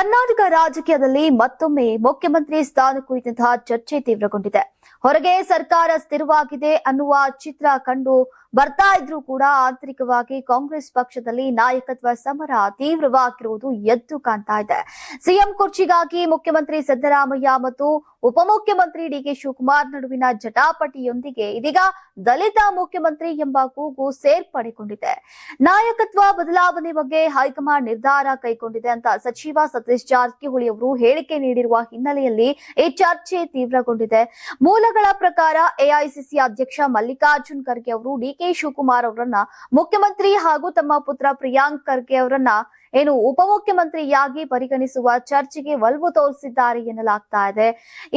ಕರ್ನಾಟಕ ರಾಜಕೀಯದಲ್ಲಿ ಮತ್ತೊಮ್ಮೆ ಮುಖ್ಯಮಂತ್ರಿ ಸ್ಥಾನ ಕುರಿತಂತಹ ಚರ್ಚೆ ತೀವ್ರಗೊಂಡಿದೆ. ಹೊರಗೆ ಸರ್ಕಾರ ಸ್ಥಿರವಾಗಿದೆ ಅನ್ನುವ ಚಿತ್ರ ಕಂಡು ಬರ್ತಾ ಇದ್ರೂ ಕೂಡ ಆಂತರಿಕವಾಗಿ ಕಾಂಗ್ರೆಸ್ ಪಕ್ಷದಲ್ಲಿ ನಾಯಕತ್ವ ಸಮರ ತೀವ್ರವಾಗಿರುವುದು ಎದ್ದು ಕಾಣ್ತಾ ಇದೆ. ಸಿಎಂ ಕುರ್ಚಿಗಾಗಿ ಮುಖ್ಯಮಂತ್ರಿ ಸಿದ್ದರಾಮಯ್ಯ ಮತ್ತು ಉಪಮುಖ್ಯಮಂತ್ರಿ ಡಿಕೆ ಶಿವಕುಮಾರ್ ನಡುವಿನ ಜಟಾಪಟಿಯೊಂದಿಗೆ ಇದೀಗ ದಲಿತ ಮುಖ್ಯಮಂತ್ರಿ ಎಂಬ ಕೂಗು ಸೇರ್ಪಡೆಗೊಂಡಿದೆ. ನಾಯಕತ್ವ ಬದಲಾವಣೆ ಬಗ್ಗೆ ಹೈಕಮಾಂಡ್ ನಿರ್ಧಾರ ಕೈಗೊಂಡಿದೆ ಅಂತ ಸಚಿವ ಸತೀಶ್ ಜಾರಕಿಹೊಳಿ ಅವರು ಹೇಳಿಕೆ ನೀಡಿರುವ ಹಿನ್ನೆಲೆಯಲ್ಲಿ ಈ ಚರ್ಚೆ ತೀವ್ರಗೊಂಡಿದೆ. ಮೂಲಗಳ ಪ್ರಕಾರ ಎಐಸಿಸಿ ಅಧ್ಯಕ್ಷ ಮಲ್ಲಿಕಾರ್ಜುನ್ ಖರ್ಗೆ ಅವರು ಡಿಕೆ ಶಿವಕುಮಾರ್ ಅವರನ್ನ ಮುಖ್ಯಮಂತ್ರಿ ಹಾಗೂ ತಮ್ಮ ಪುತ್ರ ಪ್ರಿಯಾಂಕ್ ಖರ್ಗೆ ಅವರನ್ನ ಉಪಮುಖ್ಯಮಂತ್ರಿಯಾಗಿ ಪರಿಗಣಿಸುವ ಚರ್ಚೆಗೆ ಒಲವು ತೋರಿಸಿದ್ದಾರೆ ಎನ್ನಲಾಗ್ತಾ ಇದೆ.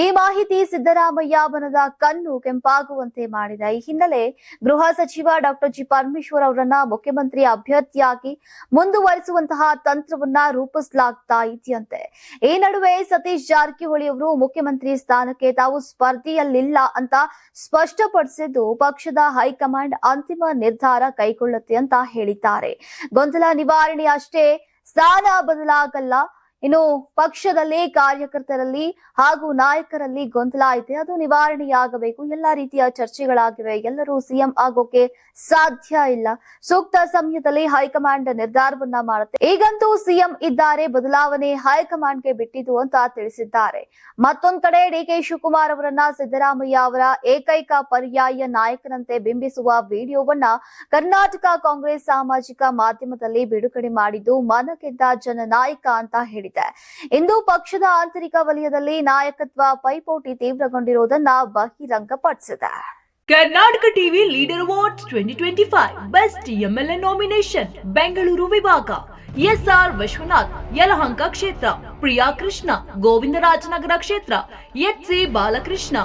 ಈ ಮಾಹಿತಿ ಸಿದ್ದರಾಮಯ್ಯ ಬನದ ಕಣ್ಣು ಕೆಂಪಾಗುವಂತೆ ಮಾಡಿದೆ. ಈ ಹಿನ್ನೆಲೆ ಗೃಹ ಸಚಿವ ಡಾಕ್ಟರ್ ಜಿ ಪರಮೇಶ್ವರ್ ಅವರನ್ನ ಮುಖ್ಯಮಂತ್ರಿ ಅಭ್ಯರ್ಥಿಯಾಗಿ ಮುಂದುವರಿಸುವಂತಹ ತಂತ್ರವನ್ನ ರೂಪಿಸಲಾಗ್ತಾ ಇದೆಯಂತೆ. ಈ ನಡುವೆ ಸತೀಶ್ ಜಾರಕಿಹೊಳಿ ಅವರು ಮುಖ್ಯಮಂತ್ರಿ ಸ್ಥಾನಕ್ಕೆ ತಾವು ಸ್ಪರ್ಧೆಯಲ್ಲಿಲ್ಲ ಅಂತ ಸ್ಪಷ್ಟಪಡಿಸಿದ್ದು ಪಕ್ಷದ ಹೈಕಮಾಂಡ್ ಅಂತಿಮ ನಿರ್ಧಾರ ಕೈಗೊಳ್ಳುತ್ತೆ ಅಂತ ಹೇಳಿದ್ದಾರೆ. ಗೊಂದಲ ನಿವಾರಣೆ ಅಷ್ಟೇ, ಸ್ಥಾನ ಬದಲಾಗಲ್ಲ. ಇನ್ನು ಪಕ್ಷದಲ್ಲಿ ಕಾರ್ಯಕರ್ತರಲ್ಲಿ ಹಾಗೂ ನಾಯಕರಲ್ಲಿ ಗೊಂದಲ ಇದೆ, ಅದು ನಿವಾರಣೆಯಾಗಬೇಕು. ಎಲ್ಲಾ ರೀತಿಯ ಚರ್ಚೆಗಳಾಗಿವೆ. ಎಲ್ಲರೂ ಸಿಎಂ ಆಗೋಕೆ ಸಾಧ್ಯ ಇಲ್ಲ. ಸೂಕ್ತ ಸಮಯದಲ್ಲಿ ಹೈಕಮಾಂಡ್ ನಿರ್ಧಾರವನ್ನ ಮಾಡುತ್ತೆ. ಈಗಂತೂ ಸಿಎಂ ಇದ್ದಾರೆ, ಬದಲಾವಣೆ ಹೈಕಮಾಂಡ್ಗೆ ಬಿಟ್ಟಿದ್ದು ಅಂತ ತಿಳಿಸಿದ್ದಾರೆ. ಮತ್ತೊಂದ್ ಕಡೆ ಡಿಕೆ ಶಿವಕುಮಾರ್ ಅವರನ್ನ ಸಿದ್ದರಾಮಯ್ಯ ಅವರ ಏಕೈಕ ಪರ್ಯಾಯ ನಾಯಕನಂತೆ ಬಿಂಬಿಸುವ ವಿಡಿಯೋವನ್ನ ಕರ್ನಾಟಕ ಕಾಂಗ್ರೆಸ್ ಸಾಮಾಜಿಕ ಮಾಧ್ಯಮದಲ್ಲಿ ಬಿಡುಗಡೆ ಮಾಡಿದ್ದು ಮನಗೆದ್ದ ಜನನಾಯಕ ಅಂತ ಹೇಳಿದೆ. ಇಂದು ಪಕ್ಷದ ಆಂತರಿಕ ವಲಯದಲ್ಲಿ ನಾಯಕತ್ವ ಪೈಪೋಟಿ ತೀವ್ರಗೊಂಡಿರುವುದನ್ನ ಬಹಿರಂಗಪಡಿಸಿದೆ. Karnataka TV leader awards 2025 best MLA nomination Bengaluru ವಿಭಾಗ ಎಸ್ಆರ್ ವಿಶ್ವನಾಥ್ ಯಲಹಂಕ ಕ್ಷೇತ್ರ, ಪ್ರಿಯಾ ಕೃಷ್ಣ ಗೋವಿಂದರಾಜನಗರ ಕ್ಷೇತ್ರ, ಎಚ್ಸಿ ಬಾಲಕೃಷ್ಣ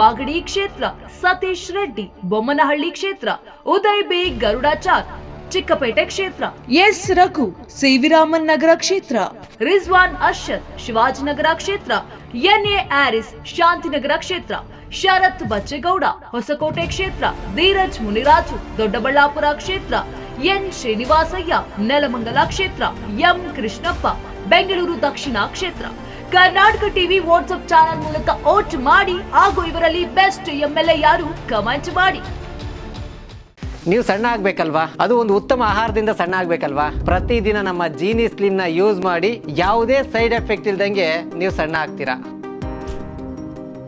ಮಾಗಡಿ ಕ್ಷೇತ್ರ, ಸತೀಶ್ ರೆಡ್ಡಿ ಬೊಮ್ಮನಹಳ್ಳಿ ಕ್ಷೇತ್ರ, ಉದಯ್ ಬಿ ಗರುಡಾಚಾರ್ ಚಿಕ್ಕಪೇಟೆ ಕ್ಷೇತ್ರ, ಎಸ್ ರಘು ಸಿವಿರಾಮನ್ ನಗರ ಕ್ಷೇತ್ರ, ರಿಜ್ವಾನ್ ಅರ್ಷದ್ ಶಿವಾಜಿನಗರ ಕ್ಷೇತ್ರ, ಎನ್ಎ ಆರಿಸ್ ಶಾಂತಿನಗರ ಕ್ಷೇತ್ರ, ಶರತ್ ಬಚ್ಚೇಗೌಡ ಹೊಸಕೋಟೆ ಕ್ಷೇತ್ರ, ಧೀರಜ್ ಮುನಿರಾಜು ದೊಡ್ಡಬಳ್ಳಾಪುರ ಕ್ಷೇತ್ರ, ಎನ್ ಶ್ರೀನಿವಾಸಯ್ಯ ನೆಲಮಂಗಲ ಕ್ಷೇತ್ರ, ಎಂ ಕೃಷ್ಣಪ್ಪ ಬೆಂಗಳೂರು ದಕ್ಷಿಣ ಕ್ಷೇತ್ರ. ಕರ್ನಾಟಕ ಟಿವಿ ವಾಟ್ಸ್ಆಪ್ ಚಾನೆಲ್ ಮೂಲಕ ವೋಟ್ ಮಾಡಿ ಹಾಗೂ ಇವರಲ್ಲಿ ಬೆಸ್ಟ್ ಎಂಎಲ್ಎ ಯಾರು ಕಮೆಂಟ್ ಮಾಡಿ. ನೀವು ಸಣ್ಣ ಆಗ್ಬೇಕಲ್ವಾ? ಅದು ಒಂದು ಉತ್ತಮ ಆಹಾರದಿಂದ ಸಣ್ಣ ಆಗ್ಬೇಕಲ್ವಾ? ಪ್ರತಿದಿನ ನಮ್ಮ ಜೀನಿ ಸ್ಲಿಮ್ ನ ಯೂಸ್ ಮಾಡಿ ಯಾವುದೇ ಸೈಡ್ ಎಫೆಕ್ಟ್ ಇಲ್ದಂಗೆ ನೀವು ಸಣ್ಣ ಆಗ್ತೀರಾ.